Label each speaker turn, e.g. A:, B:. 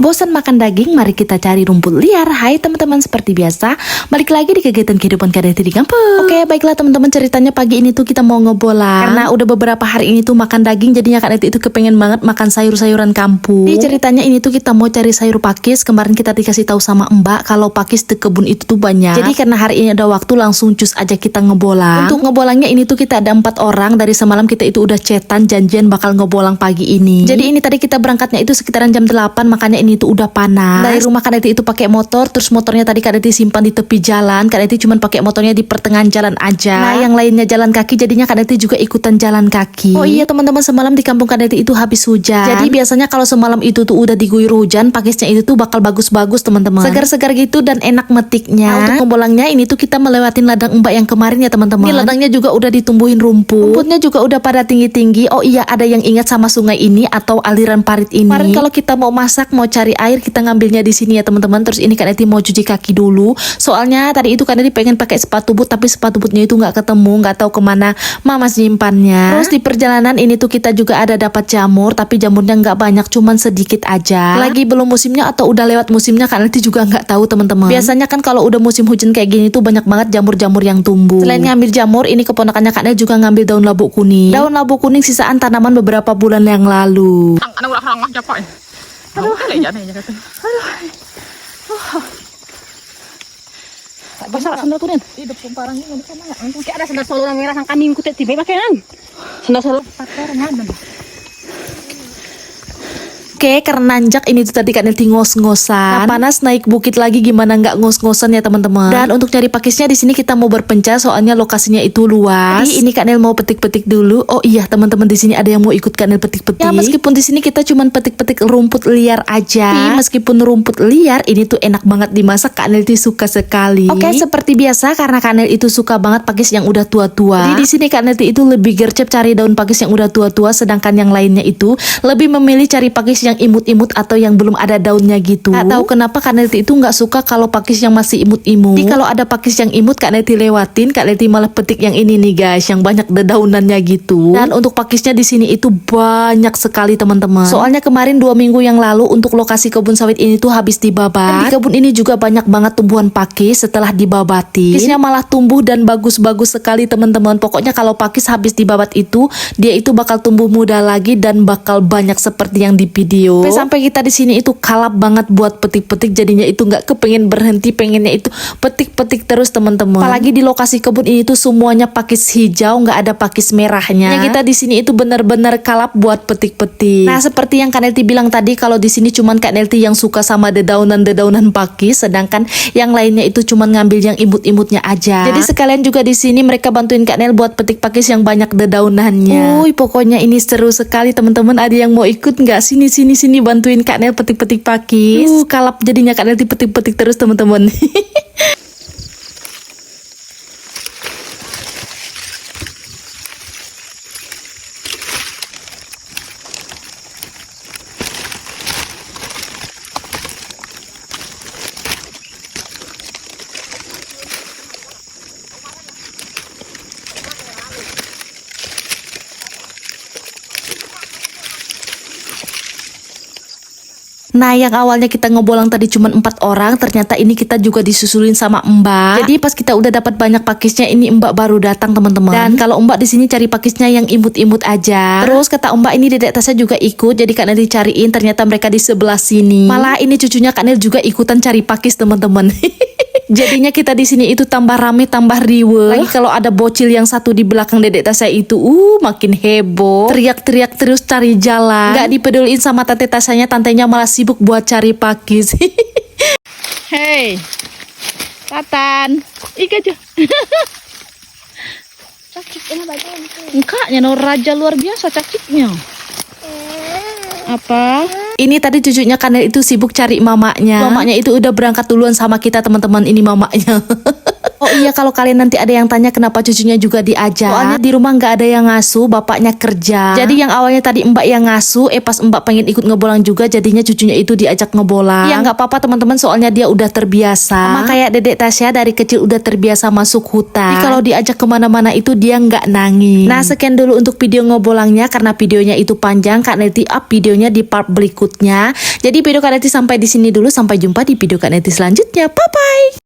A: Bosan makan daging? Mari kita cari rumput liar. Hai teman-teman, seperti biasa balik lagi di kegiatan kehidupan KDT di kampung. Oke, baiklah teman-teman, ceritanya pagi ini tuh kita mau ngebolang. Karena udah beberapa hari ini tuh makan daging, jadinya KDT itu kepengen banget makan sayur-sayuran kampung. Jadi ceritanya ini tuh kita mau cari sayur pakis. Kemarin kita dikasih tahu sama Mbak kalau pakis di kebun itu tuh banyak. Jadi karena hari ini ada waktu, langsung cus aja kita ngebolang. Untuk ngebolangnya ini tuh kita ada 4 orang. Dari semalam kita itu udah chatan janjian bakal ngebolang pagi ini. Jadi ini tadi kita berangkatnya itu sekitaran jam 8, makanya ini tuh udah panas. Dari rumah KDT itu pakai motor, terus motornya tadi KDT simpan di tepi jalan. KDT cuma pakai motornya di pertengahan jalan aja. Nah, yang lainnya jalan kaki, jadinya KDT juga ikutan jalan kaki. Oh iya teman-teman, semalam di kampung KDT itu habis hujan. Jadi biasanya kalau semalam itu tuh udah diguyur hujan, pakisnya itu tuh bakal bagus-bagus teman-teman. Segar-segar gitu dan enak metiknya. Nah, untuk ngebolangnya ini tuh kita melewatin ladang Mbak yang kemarin ya teman-teman. Ini ladangnya juga udah ditumbuhin rumput. Rumputnya juga udah pada tinggi-tinggi. Oh iya, ada yang ingat sama sungai ini atau aliran parit ini. Kemarin kalau kita mau masak, mau cari air, kita ngambilnya di sini ya teman-teman. Terus ini Kak Neti mau cuci kaki dulu. Soalnya tadi itu Kak Neti pengen pakai sepatu boot, tapi sepatu bootnya itu nggak ketemu, nggak tahu kemana Mama simpannya. Terus di perjalanan ini tuh kita juga ada dapat jamur, tapi jamurnya nggak banyak, cuman sedikit aja. Lagi belum musimnya atau udah lewat musimnya Kak Neti juga nggak tahu teman-teman. Biasanya kan kalau udah musim hujan kayak gini tuh banyak banget jamur-jamur yang tumbuh. Selain ngambil jamur, ini keponakannya Kak Neti juga ngambil daun labu kuning. Daun labu kuning sisaan tanaman beberapa bulan yang lalu.
B: Aduh, basah sandal tuh, Den.
C: Hidup kumparang ini nggak bisa nanya.
B: Kayak ada sandal solo yang merah sang kami kutet tiba pakai nang. Sandal solo.
C: Pakai rengan.
A: Oke, karena nanjak ini tuh tadi Kak Neti ngos-ngosan. Nah, panas naik bukit lagi, gimana nggak ngos-ngosan ya teman-teman. Dan untuk cari pakisnya di sini kita mau berpencar, soalnya lokasinya itu luas. Jadi ini Kak Nel mau petik-petik dulu. Oh iya teman-teman, di sini ada yang mau ikut Kak Nel petik-petik. Ya meskipun di sini kita cuman petik-petik rumput liar aja. Tapi meskipun rumput liar, ini tuh enak banget dimasak. Kak Nel tuh suka sekali. Oke, seperti biasa karena Kak Nel itu suka banget pakis yang udah tua-tua. Jadi di sini Kak Nel itu lebih gercep cari daun pakis yang udah tua-tua, sedangkan yang lainnya itu lebih memilih cari pakis yang imut-imut atau yang belum ada daunnya gitu. Gak tahu kenapa Kak Neti itu nggak suka kalau pakis yang masih imut-imut. Jadi kalau ada pakis yang imut Kak Neti lewatin, Kak Neti malah petik yang ini nih guys, yang banyak dedaunannya gitu. Dan untuk pakisnya di sini itu banyak sekali teman-teman. Soalnya kemarin 2 minggu yang lalu untuk lokasi kebun sawit ini tuh habis dibabat. Dan di kebun ini juga banyak banget tumbuhan pakis setelah dibabati. Pakisnya malah tumbuh dan bagus-bagus sekali teman-teman. Pokoknya kalau pakis habis dibabat itu, dia itu bakal tumbuh muda lagi dan bakal banyak seperti yang di video. Sampai kita di sini itu kalap banget buat petik-petik, jadinya itu nggak kepengen berhenti, pengennya itu petik-petik terus teman-teman. Apalagi di lokasi kebun ini tuh semuanya pakis hijau, nggak ada pakis merahnya. Yang kita di sini itu benar-benar kalap buat petik-petik. Nah seperti yang Kak Nelti bilang tadi, kalau di sini cuman Kak Nelti yang suka sama dedaunan-dedaunan pakis, sedangkan yang lainnya itu cuman ngambil yang imut-imutnya aja. Jadi sekalian juga di sini mereka bantuin Kak Nel buat petik pakis yang banyak dedaunannya. Pokoknya ini seru sekali teman-teman. Ada yang mau ikut nggak? Sini bantuin Kak Nel petik-petik pakis. Kalap jadinya Kak Nel petik-petik terus teman-teman. Nah yang awalnya kita ngebolang tadi cuma 4 orang, ternyata ini kita juga disusulin sama Mbak. Jadi pas kita udah dapat banyak pakisnya, ini Mbak baru datang teman-teman. Dan kalau Mbak di sini cari pakisnya yang imut-imut aja. Terus kata Mbak ini dedek tasnya juga ikut, jadi Kak Nel dicariin, ternyata mereka di sebelah sini. Malah ini cucunya Kak Nel juga ikutan cari pakis teman-teman. Jadinya kita di sini itu tambah rame, tambah riweh. Lagi kalau ada bocil yang satu di belakang dedek Tasya itu, makin heboh. Teriak-teriak terus cari jalan. Gak dipeduliin sama tante Tasyanya, tantenya malah sibuk buat cari pakis.
B: Hei, Tatan, ika aja.
C: Cakiknya bagian itu.
B: Engkaknya no raja luar biasa cakiknya. Apa?
A: Ini tadi cucunya Kak Nel itu sibuk cari mamanya. Mamanya itu udah berangkat duluan sama kita teman-teman. Ini mamanya. Oh iya, kalau kalian nanti ada yang tanya kenapa cucunya juga diajak, soalnya di rumah nggak ada yang ngasuh, bapaknya kerja. Jadi yang awalnya tadi Mbak yang ngasuh, pas Mbak pengen ikut ngebolang juga, jadinya cucunya itu diajak ngebolang. Ya nggak apa-apa teman-teman, soalnya dia udah terbiasa. Sama kayak Dedek Tasya dari kecil udah terbiasa masuk hutan. Jadi kalau diajak kemana-mana itu dia nggak nangis. Nah sekian dulu untuk video ngobolangnya, karena videonya itu panjang, Kak Neti up videonya di part berikutnya. Jadi video Kak Neti sampai di sini dulu, sampai jumpa di video Kak Neti selanjutnya. Bye bye.